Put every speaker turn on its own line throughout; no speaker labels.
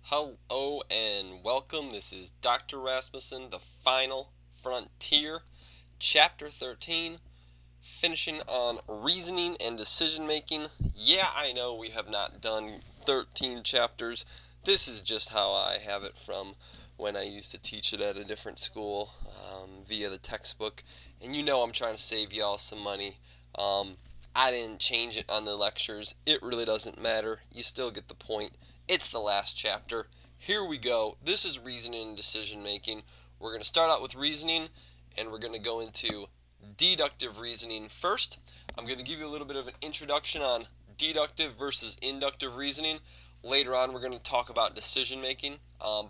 Hello and welcome. This is Dr. Rasmussen, The Final Frontier, Chapter 13, finishing on reasoning and decision making. Yeah, I know we have not done 13 chapters. This is just how I have it from when I used to teach it at a different school via the textbook. And you know I'm trying to save y'all some money. I didn't change it on the lectures. It really doesn't matter. You still get the point. It's the last chapter. Here we go. This is reasoning and decision making. We're going to start out with reasoning and we're going to go into deductive reasoning first. I'm going to give you a little bit of an introduction on deductive versus inductive reasoning. Later on, we're going to talk about decision making,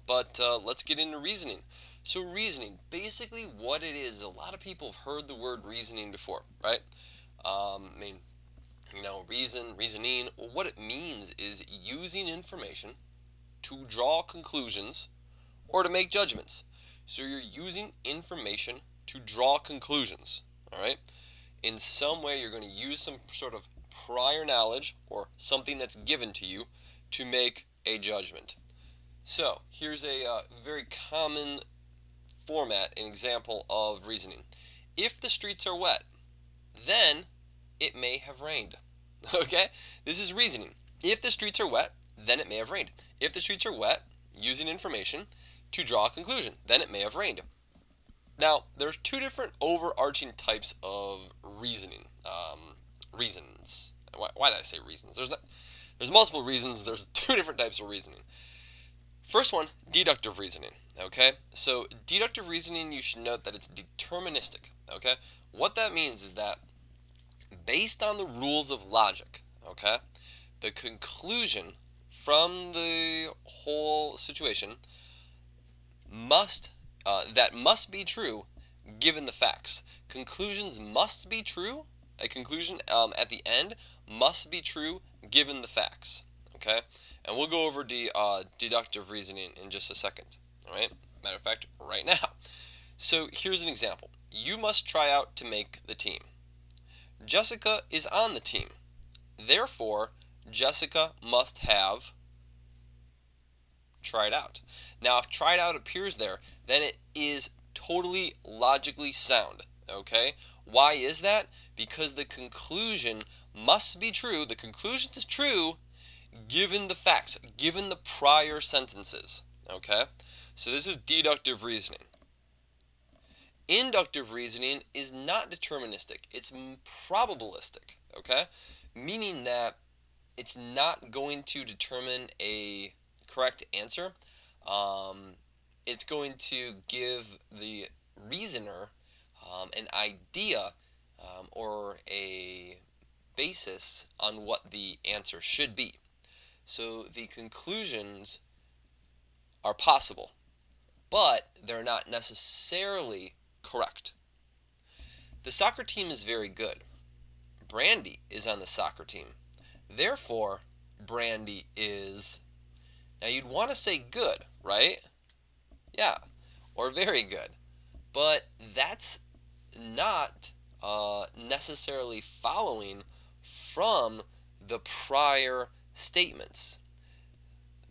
but let's get into reasoning. So reasoning, basically what it is, a lot of people have heard the word reasoning before, right? Reasoning, well, what it means is using information to draw conclusions or to make judgments. So you're using information to draw conclusions, all right? In some way, you're going to use some sort of prior knowledge or something that's given to you to make a judgment. So here's a very common format, an example of reasoning. If the streets are wet, then it may have rained. Okay? This is reasoning. If the streets are wet, then it may have rained. If the streets are wet, using information to draw a conclusion, then it may have rained. Now, there's two different overarching types of reasoning. Reasons. Why did I say reasons? There's multiple reasons. There's two different types of reasoning. First one, deductive reasoning. Okay? So, deductive reasoning, you should note that it's deterministic. Okay? What that means is that based on the rules of logic, okay, the conclusion from the whole situation must be true given the facts. Conclusions must be true. A conclusion at the end must be true given the facts. Okay, and we'll go over deductive reasoning in just a second. All right. Matter of fact, right now. So here's an example. You must try out to make the team. Jessica is on the team. Therefore, Jessica must have tried out. Now, if tried out appears there, then it is totally logically sound. Okay? Why is that? Because the conclusion must be true. The conclusion is true given the facts, given the prior sentences. Okay? So this is deductive reasoning. Inductive reasoning is not deterministic. It's probabilistic, okay? Meaning that it's not going to determine a correct answer. It's going to give the reasoner an idea or a basis on what the answer should be. So the conclusions are possible, but they're not necessarily correct. The soccer team is very good. Brandy is on the soccer team. Therefore, Brandy is... Now, you'd want to say good, right? Yeah, or very good. But that's not necessarily following from the prior statements,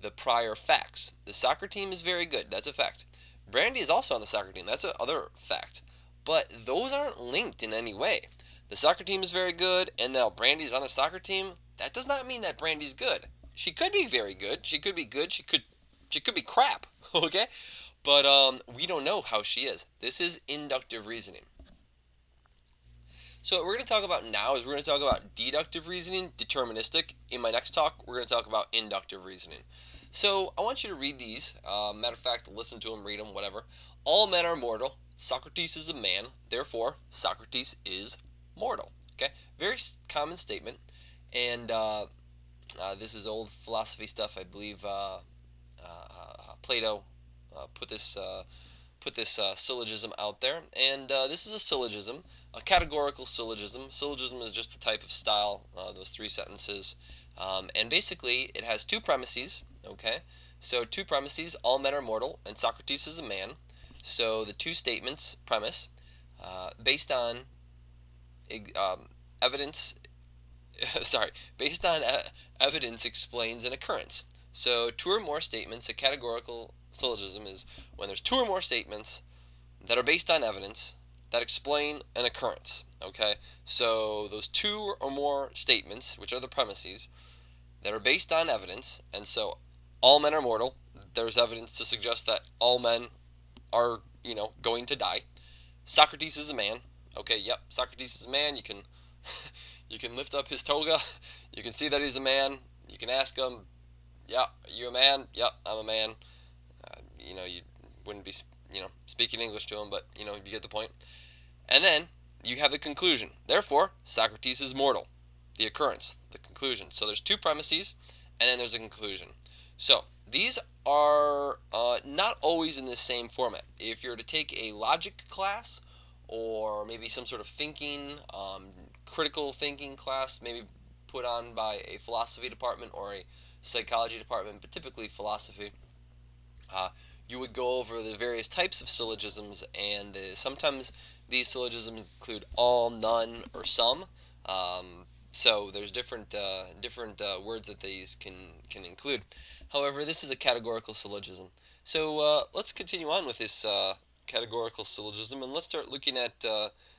the prior facts. The soccer team is very good. That's a fact. Brandy is also on the soccer team. That's another fact. But those aren't linked in any way. The soccer team is very good, and now Brandy's on the soccer team. That does not mean that Brandy's good. She could be very good. She could be good. She could be crap. Okay? But we don't know how she is. This is inductive reasoning. So what we're going to talk about now is we're going to talk about deductive reasoning, deterministic. In my next talk, we're going to talk about inductive reasoning. So I want you to read these. Matter of fact, listen to them, read them, whatever. All men are mortal. Socrates is a man. Therefore, Socrates is mortal. Okay? Very common statement. And this is old philosophy stuff. I believe Plato put this syllogism out there. And this is a syllogism, a categorical syllogism. Syllogism is just the type of style, those three sentences. And basically, it has two premises. Okay, so two premises, all men are mortal, and Socrates is a man. So the two statements, premise, based on evidence, based on evidence explains an occurrence. So two or more statements, a categorical syllogism is when there's two or more statements that are based on evidence that explain an occurrence. Okay, so those two or more statements, which are the premises, that are based on evidence, and so all men are mortal. There's evidence to suggest that all men are, going to die. Socrates is a man. Okay, yep, Socrates is a man. You can you can lift up his toga. You can see that he's a man. You can ask him, "Yeah, you a man? Yep, I'm a man." You wouldn't be, speaking English to him, but you get the point. And then you have the conclusion. Therefore, Socrates is mortal. The occurrence, the conclusion. So there's two premises, and then there's a conclusion. So these are not always in the same format. If you're to take a logic class or maybe some sort of thinking, critical thinking class, maybe put on by a philosophy department or a psychology department, but typically philosophy, you would go over the various types of syllogisms, and sometimes these syllogisms include all, none, or some. So there's different words that these can include. However, this is a categorical syllogism. So let's continue on with this categorical syllogism, and let's start looking at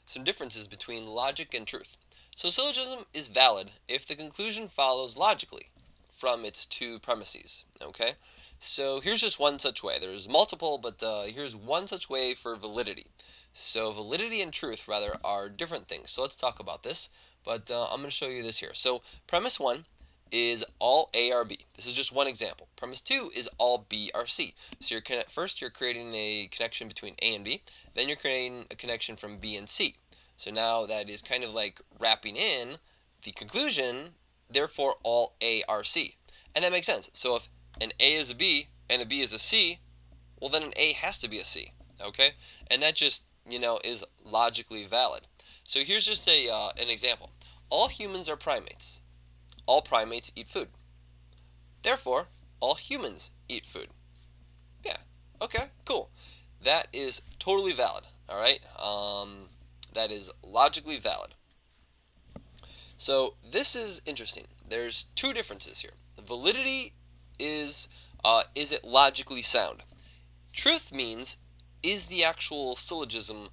some differences between logic and truth. So syllogism is valid if the conclusion follows logically from its two premises. Okay? So here's just one such way. There's multiple, but here's one such way for validity. So validity and truth, rather, are different things. So let's talk about this, but I'm going to show you this here. So premise 1 is all A are B. This is just one example. Premise 2 is all B are C. So first you're creating a connection between A and B, then you're creating a connection from B and C. So now that is kind of like wrapping in the conclusion, therefore all A are C. And that makes sense. So if an A is a B and a B is a C, well then an A has to be a C. Okay? And that just, is logically valid. So here's just an example. All humans are primates. All primates eat food. Therefore, all humans eat food. Yeah. Okay, cool. That is totally valid. All right? That is logically valid. So this is interesting. There's two differences here. Validity is it logically sound? Truth means, is the actual syllogism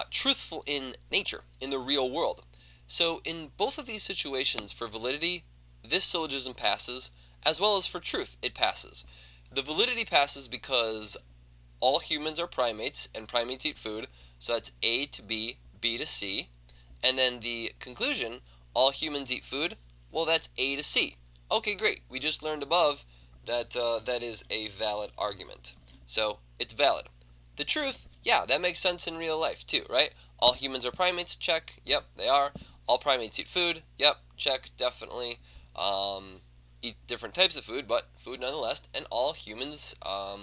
truthful in nature, in the real world? So in both of these situations, for validity, this syllogism passes, as well as for truth, it passes. The validity passes because all humans are primates, and primates eat food, so that's A to B, B to C. And then the conclusion, all humans eat food, well, that's A to C. Okay, great. We just learned above that that is a valid argument. So it's valid. The truth, yeah, that makes sense in real life too, right? All humans are primates, check, yep, they are. All primates eat food, yep, check, definitely. Eat different types of food, but food nonetheless. And all humans, all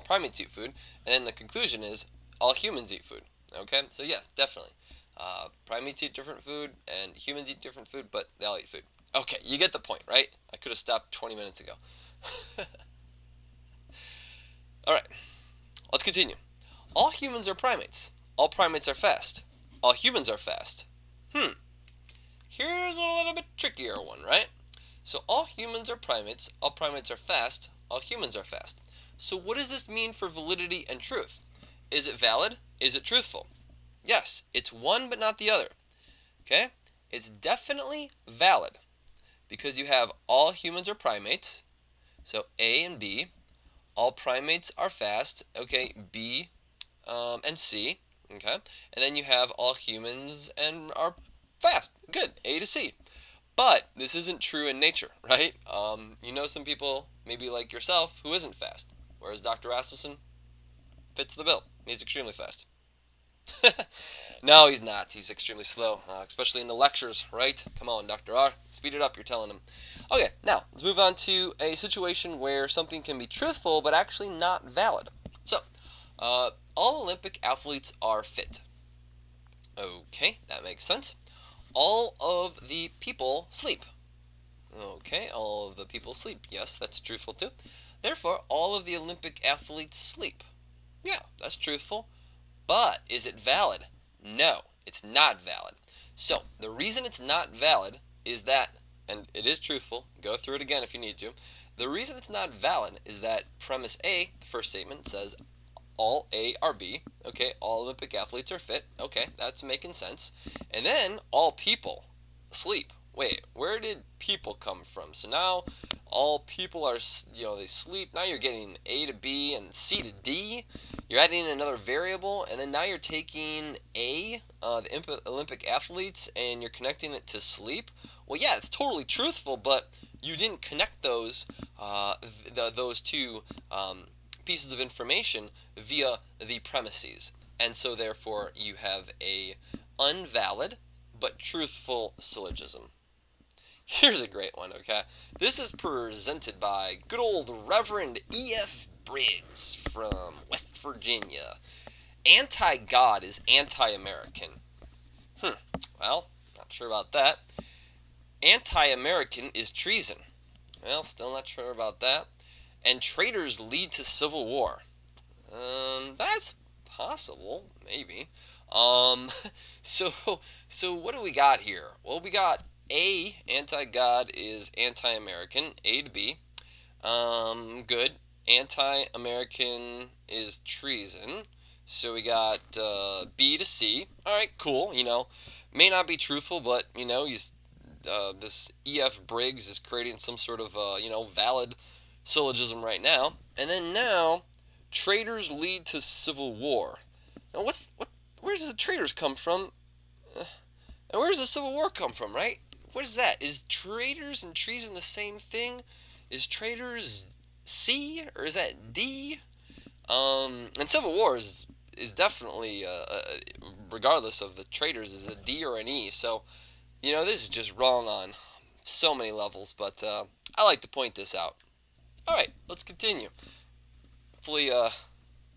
primates eat food. And then the conclusion is all humans eat food. Okay, so yeah, definitely. Primates eat different food, and humans eat different food, but they all eat food. Okay, you get the point, right? I could have stopped 20 minutes ago. Alright, let's continue. All humans are primates. All primates are fast. All humans are fast. Here's a little bit trickier one, right? So all humans are primates. All primates are fast. All humans are fast. So what does this mean for validity and truth? Is it valid? Is it truthful? Yes, it's one but not the other. Okay? It's definitely valid because you have all humans are primates. So A and B. All primates are fast. Okay, B and C. Okay? And then you have all humans and are fast. Good. A to C. But this isn't true in nature, right? Some people, maybe like yourself, who isn't fast. Whereas Dr. Rasmussen fits the bill. He's extremely fast. No, he's not. He's extremely slow, especially in the lectures, right? Come on, Dr. R. Speed it up, you're telling him. Okay, now, let's move on to a situation where something can be truthful but actually not valid. So, all Olympic athletes are fit. Okay, that makes sense. All of the people sleep. Okay, all of the people sleep. Yes, that's truthful too. Therefore, all of the Olympic athletes sleep. Yeah, that's truthful. But is it valid? No, it's not valid. So, the reason it's not valid is that and it is truthful. Go through it again if you need to. The reason it's not valid is that premise A, the first statement, says all A are B. Okay, all Olympic athletes are fit. Okay, that's making sense. And then all people sleep. Wait, where did people come from? So now all people are, they sleep. Now you're getting A to B and C to D. You're adding another variable, and then now you're taking A, the Olympic athletes, and you're connecting it to sleep. Well, yeah, it's totally truthful, but you didn't connect those two pieces of information via the premises, and so therefore you have a unvalid but truthful syllogism. Here's a great one, okay? This is presented by good old Reverend E.F. Briggs from West Virginia. Anti-God is anti-American. Well, not sure about that. Anti-American is treason. Well, still not sure about that. And traitors lead to civil war. That's possible, maybe. So what do we got here? Well, we got A, anti-God is anti-American, A to B. Good. Anti-American is treason. So we got B to C. All right, cool. May not be truthful, but this E.F. Briggs is creating some sort of valid syllogism right now. And then now, traitors lead to civil war. Now, where does the traitors come from? And where does the civil war come from, right? What is that? Is traitors and treason the same thing? Is traitors C or is that D? And civil war is definitely, regardless of the traitors, is a D or an E. So, this is just wrong on so many levels, but I like to point this out. All right, let's continue. Hopefully,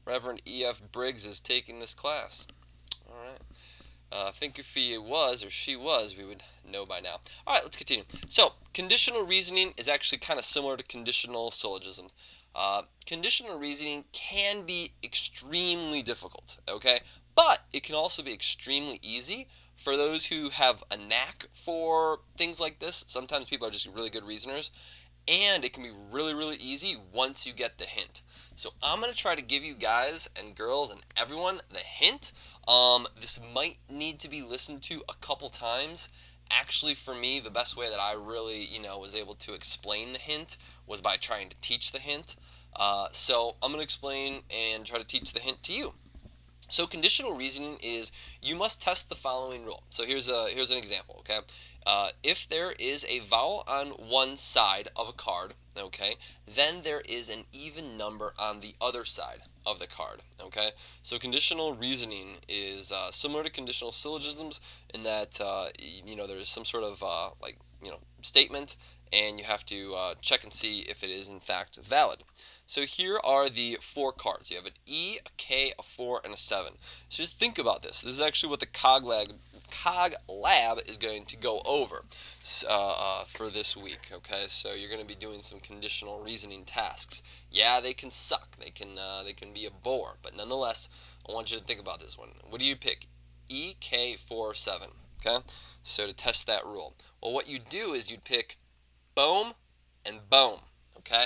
Reverend E.F. Briggs is taking this class. All right. I think if he was or she was, we would know by now. All right, let's continue. So, conditional reasoning is actually kind of similar to conditional syllogisms. Conditional reasoning can be extremely difficult, okay? But it can also be extremely easy for those who have a knack for things like this. Sometimes people are just really good reasoners. And it can be really, really easy once you get the hint. So I'm going to try to give you guys and girls and everyone the hint. This might need to be listened to a couple times. Actually, for me, the best way that I really, was able to explain the hint was by trying to teach the hint. So I'm going to explain and try to teach the hint to you. So conditional reasoning is you must test the following rule. So here's an example, okay? If there is a vowel on one side of a card, okay, then there is an even number on the other side of the card, okay? So conditional reasoning is similar to conditional syllogisms in that, there's some sort of, statement, and you have to check and see if it is in fact valid. So here are the 4 cards. You have an E, a K, a 4, and a 7. So just think about this. This is actually what the Cog Lab is going to go over for this week. Okay, so you're going to be doing some conditional reasoning tasks. Yeah, they can suck. They can be a bore, but nonetheless, I want you to think about this one. What do you pick? E, K, 4, 7. Okay, so to test that rule, well, what you do is you'd pick boom and boom. Okay.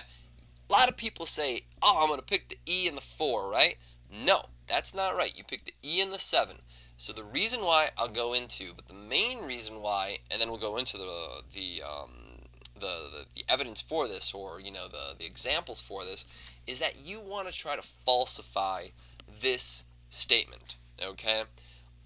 A lot of people say, oh, I'm going to pick the E and the 4, right? No, that's not right. You pick the E and the 7. So the reason why I'll go into, but the main reason why, and then we'll go into the evidence for this, or the examples for this, is that you want to try to falsify this statement. Okay?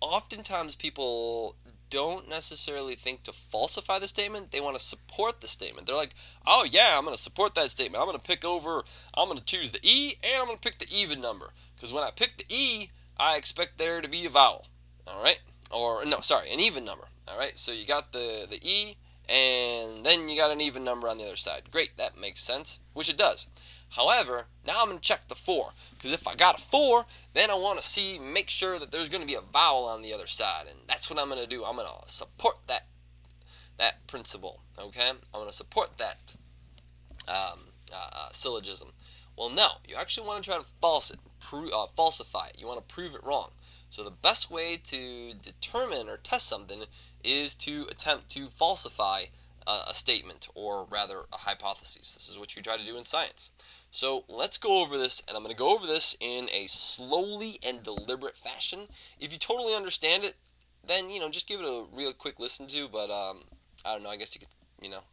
Oftentimes people don't necessarily think to falsify the statement. They want to support the statement. They're like, oh yeah, I'm going to support that statement. I'm going to choose the E, and I'm going to pick the even number. Because when I pick the E, I expect there to be a vowel. All right? Or, no, sorry, an even number. All right? So you got the E, and then you got an even number on the other side. Great, that makes sense, which it does. However, now I'm going to check the 4. Because if I got a 4, then I want to make sure that there's going to be a vowel on the other side. And that's what I'm going to do. I'm going to support that principle. Okay? I'm going to support that syllogism. Well, no. You actually want to try to falsify it. You want to prove it wrong. So the best way to determine or test something is to attempt to falsify a statement, or rather a hypothesis. This is what you try to do in science. So let's go over this, and I'm going to go over this in a slowly and deliberate fashion. If you totally understand it, then just give it a real quick listen to. But I don't know. I guess you could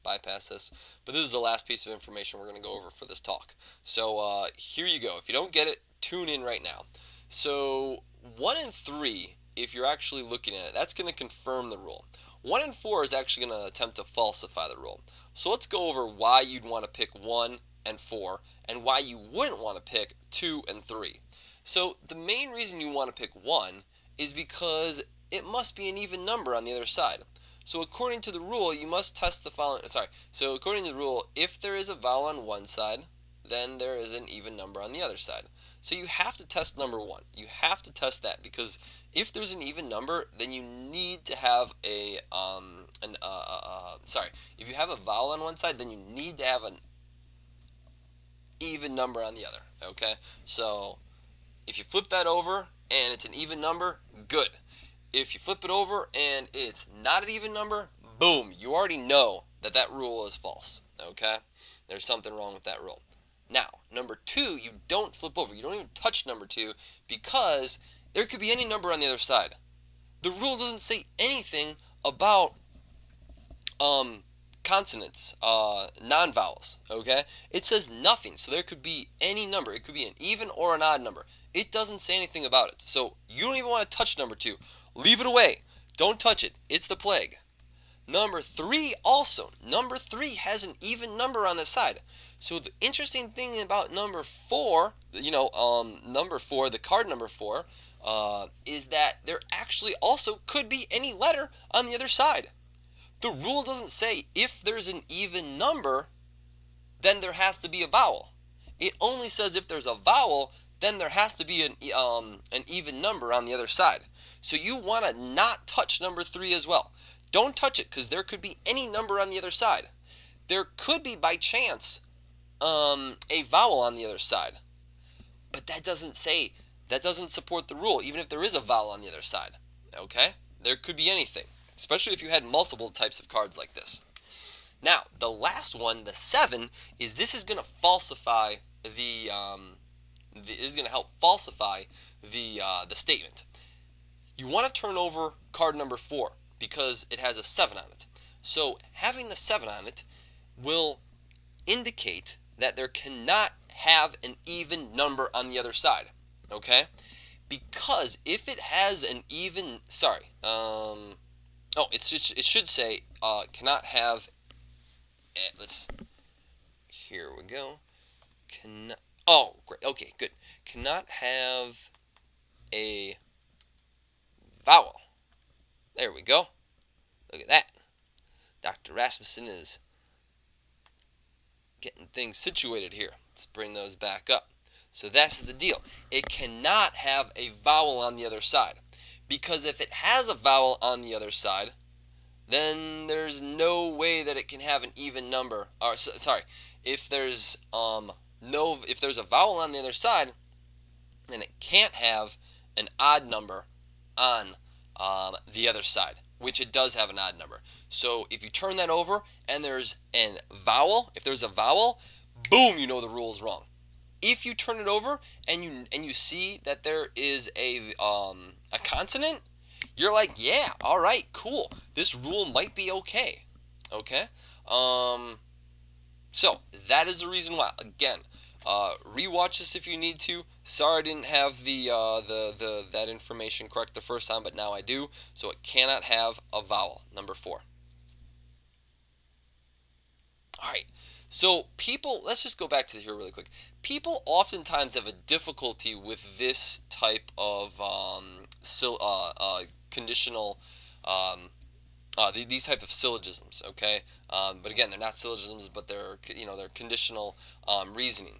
bypass this. But this is the last piece of information we're going to go over for this talk. So here you go. If you don't get it, tune in right now. So 1 and 3, if you're actually looking at it, that's going to confirm the rule. 1 and 4 is actually going to attempt to falsify the rule. So let's go over why you'd want to pick 1 and 4 and why you wouldn't want to pick 2 and 3. So the main reason you want to pick 1 is because it must be an even number on the other side. So according to the rule, you must test the following. So according to the rule, if there is a vowel on one side, then there is an even number on the other side. So you have to test number 1. You have to test that, because if there's an even number, then you need to have if you have a vowel on one side, then you need to have an even number on the other. Okay? So if you flip that over and it's an even number, good. If you flip it over and it's not an even number, boom, you already know that rule is false. Okay? There's something wrong with that rule. Now, number 2, you don't flip over. You don't even touch number 2, because there could be any number on the other side. The rule doesn't say anything about consonants, non-vowels, okay? It says nothing, so there could be any number. It could be an even or an odd number. It doesn't say anything about it, so you don't even want to touch number 2. Leave it away. Don't touch it. It's the plague. Number 3 also. Number 3 has an even number on the side. So the interesting thing about number 4, the card number 4, is that there actually also could be any letter on the other side. The rule doesn't say if there's an even number, then there has to be a vowel. It only says if there's a vowel, then there has to be an even number on the other side. So you want to not touch number 3 as well. Don't touch it, because there could be any number on the other side. There could be, by chance, a vowel on the other side. But that doesn't support the rule, even if there is a vowel on the other side. Okay? There could be anything, especially if you had multiple types of cards like this. Now, the last one, the 7, is this is going to falsify help falsify the statement. You want to turn over card number 4, because it has a 7 on it. So having the 7 on it will indicate that there cannot have an even number on the other side. Okay? Because if it has an even, it should say cannot have. Here we go. Great. Okay, good. Cannot have a vowel. There we go. Look at that. Dr. Rasmussen is getting things situated here. Let's bring those back up. So that's the deal. It cannot have a vowel on the other side, because if it has a vowel on the other side, then there's no way that it can have an even number. If there's a vowel on the other side, then it can't have an odd number on the other side, which it does have an odd number. So if you turn that over and there's a vowel, boom, you know the rule is wrong. If you turn it over and you see that there is a consonant, you're like, yeah, all right, cool. This rule might be okay. Okay? So that is the reason why. Again, rewatch this if you need to. Sorry I didn't have that information correct the first time, but now I do. So it cannot have a vowel, number 4. All right. So let's just go back to here really quick. People oftentimes have a difficulty with this type of conditional, these type of syllogisms. Okay, but again, they're not syllogisms, but they're conditional reasoning.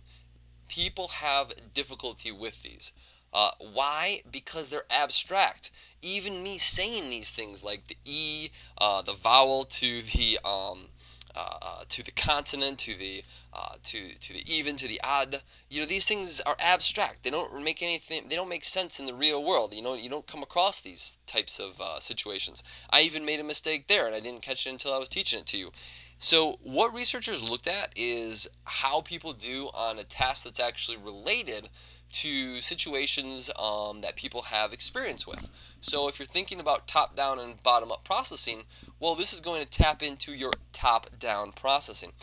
People have difficulty with these. Why? Because they're abstract. Even me saying these things, like the the vowel to the consonant, to the even, to the odd. These things are abstract. They don't make anything. They don't make sense in the real world. You don't come across these types of situations. I even made a mistake there, and I didn't catch it until I was teaching it to you. So, what researchers looked at is how people do on a task that's actually related to situations that people have experience with. So, if you're thinking about top down and bottom up processing, well, this is going to tap into your top down processing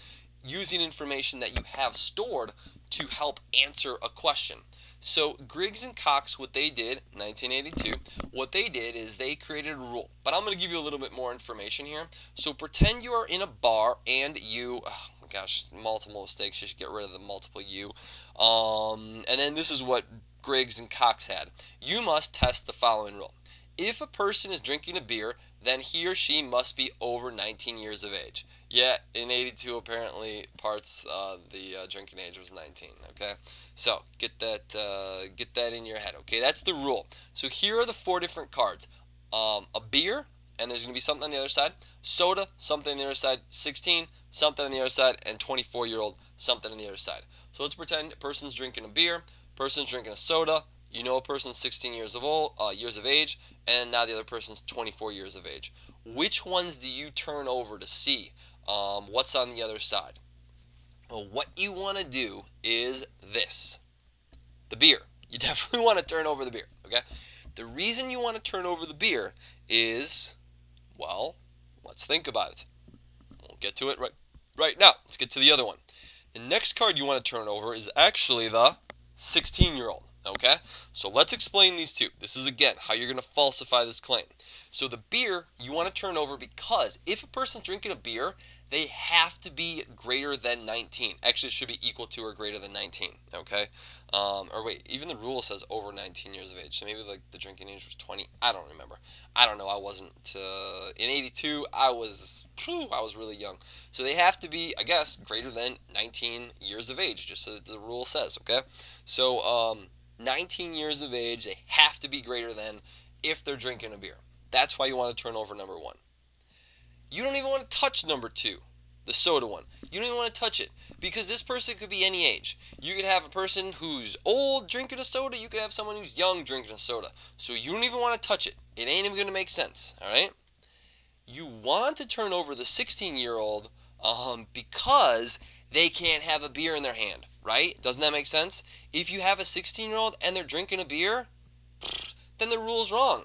using information that you have stored to help answer a question. So Griggs and Cox, what they did, 1982, what they did is they created a rule. But I'm going to give you a little bit more information here. So pretend you are in a bar and you, oh gosh, multiple mistakes. You should get rid of the multiple you. And then this is what Griggs and Cox had. You must test the following rule. If a person is drinking a beer, then he or she must be over 19 years of age. Yeah, in 82 apparently the drinking age was 19. Okay, so get that in your head. Okay, that's the rule. So here are the four different cards. A beer, and there's gonna be something on the other side. Soda, something on the other side. 16, something on the other side, and 24-year-old, something on the other side. So let's pretend a person's drinking a beer, person's drinking a soda. You know a person's 16 years of age, and now the other person's 24 years of age. Which ones do you turn over to see what's on the other side? Well, what you want to do is this. The beer. You definitely want to turn over the beer, okay? The reason you want to turn over the beer is, well, let's think about it. We'll get to it right now. Let's get to the other one. The next card you want to turn over is actually the 16-year-old. Okay, so let's explain these two. This is again how you're going to falsify this claim. So the beer you want to turn over because if a person's drinking a beer, they have to be greater than 19. Actually, it should be equal to or greater than 19. Okay, or wait, even the rule says over 19 years of age. So maybe like the drinking age was 20. I don't remember. I don't know. I wasn't in 82. I was really young. So they have to be, I guess, greater than 19 years of age, just as the rule says. Okay, so 19 years of age, they have to be greater than if they're drinking a beer. That's why you want to turn over number one. You don't even want to touch number two, the soda one. You don't even want to touch it because this person could be any age. You could have a person who's old drinking a soda. You could have someone who's young drinking a soda. So you don't even want to touch it. It ain't even going to make sense, all right? You want to turn over the 16-year-old because they can't have a beer in their hand, right? Doesn't that make sense? If you have a 16-year-old and they're drinking a beer, then the rule's wrong.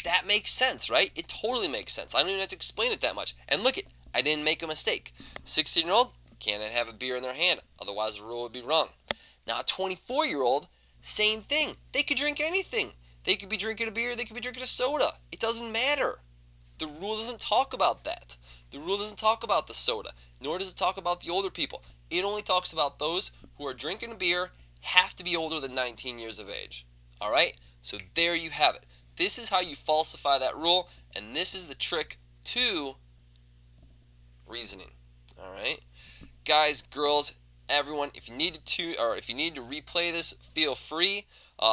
That makes sense, right? It totally makes sense. I don't even have to explain it that much. And look it, I didn't make a mistake. 16-year-old can't have a beer in their hand, otherwise the rule would be wrong. Now a 24-year-old, same thing. They could drink anything. They could be drinking a beer, they could be drinking a soda. It doesn't matter. The rule doesn't talk about that. The rule doesn't talk about the soda, nor does it talk about the older people. It only talks about those who are drinking a beer have to be older than 19 years of age. All right? So there you have it. This is how you falsify that rule, and this is the trick to reasoning. All right? Guys, girls, everyone, if you need to replay this, feel free.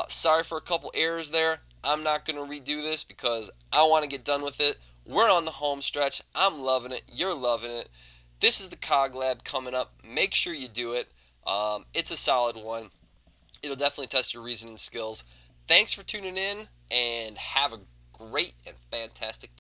Sorry for a couple errors there. I'm not going to redo this because I want to get done with it. We're on the home stretch. I'm loving it. You're loving it. This is the Cog Lab coming up. Make sure you do it. It's a solid one. It'll definitely test your reasoning skills. Thanks for tuning in, and have a great and fantastic day.